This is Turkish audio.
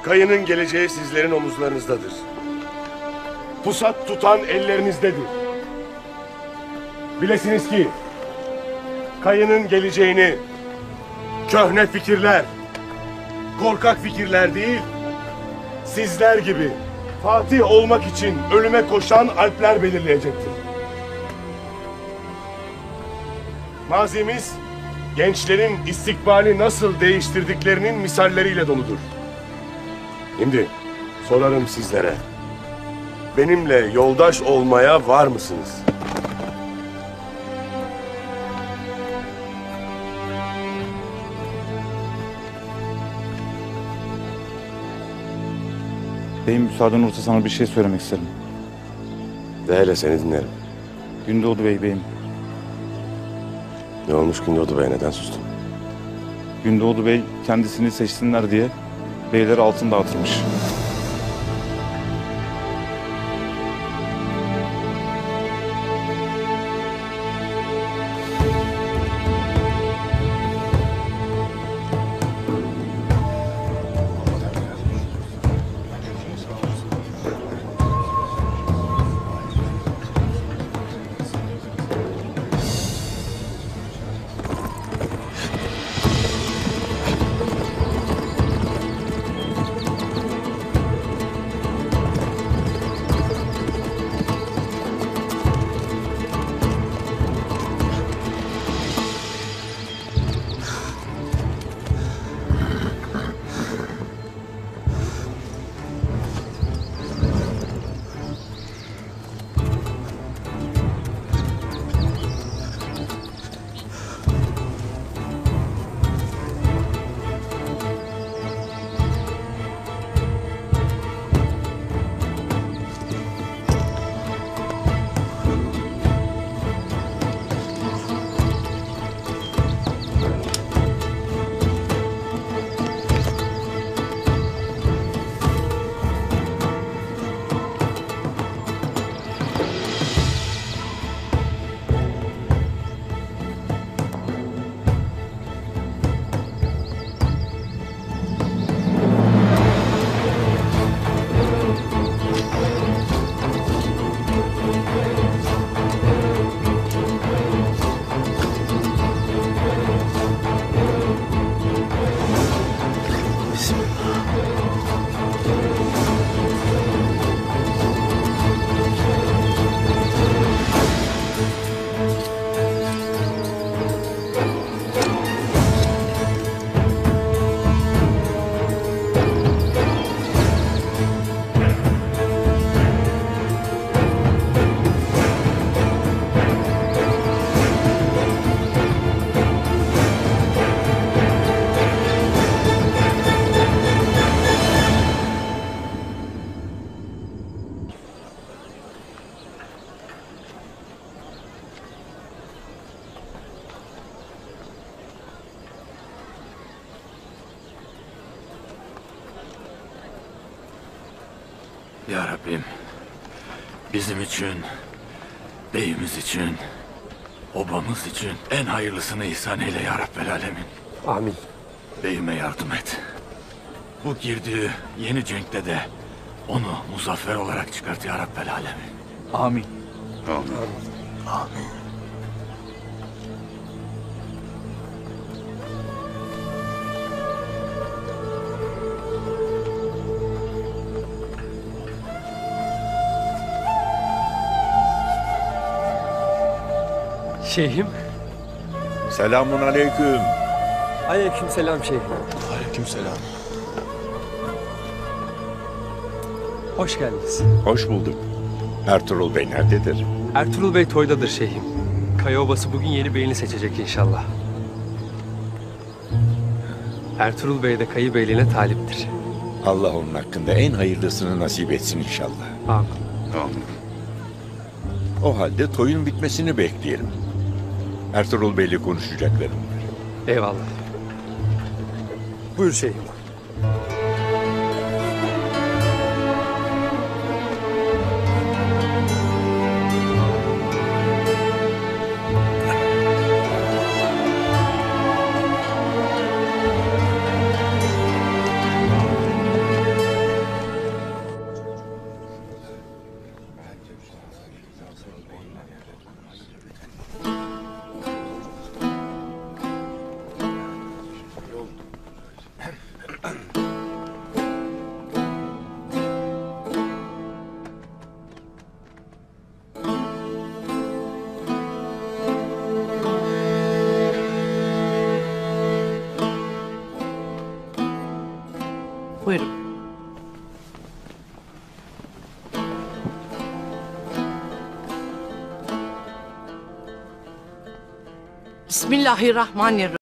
Kayının geleceği sizlerin omuzlarınızdadır. Pusat tutan ellerinizdedir. Bilesiniz ki Kayının geleceğini köhne fikirler, korkak fikirler değil, sizler gibi Fatih olmak için ölüme koşan alpler belirleyecektir. Mazimiz gençlerin istikbali nasıl değiştirdiklerinin misalleriyle doludur. Şimdi sorarım sizlere. Benimle yoldaş olmaya var mısınız? Beyim müsaaden olursa sana bir şey söylemek isterim. De hele seni dinlerim. Gündoğdu Bey beyim. Ne olmuş Gündoğdu Bey, neden sustun? Gündoğdu Bey kendisini seçsinler diye beyleri altın dağıtırmış. Ya Rabbim, bizim için, beyimiz için, obamız için en hayırlısını ihsan eyle ya Rabbel Alemin. Amin. Beyime yardım et. Bu girdiği yeni cenkte de onu muzaffer olarak çıkart ya Rabbel Alemin. Amin. Amin. Amin. Şeyhim. Selamun aleyküm. Aleykümselam şeyhim. Aleykümselam. Hoş geldiniz. Hoş bulduk. Ertuğrul Bey nerededir? Ertuğrul Bey toydadır şeyhim. Kaya Obası bugün yeni beyini seçecek inşallah. Ertuğrul Bey de Kayı Beyliğine taliptir. Allah onun hakkında en hayırlısını nasip etsin inşallah. Amin. Amin. O halde toyun bitmesini bekleyelim. Ertuğrul Bey'le konuşacaklarım var. Eyvallah. Buyur şeyhim. Buyurun. Bismillahirrahmanirrahim.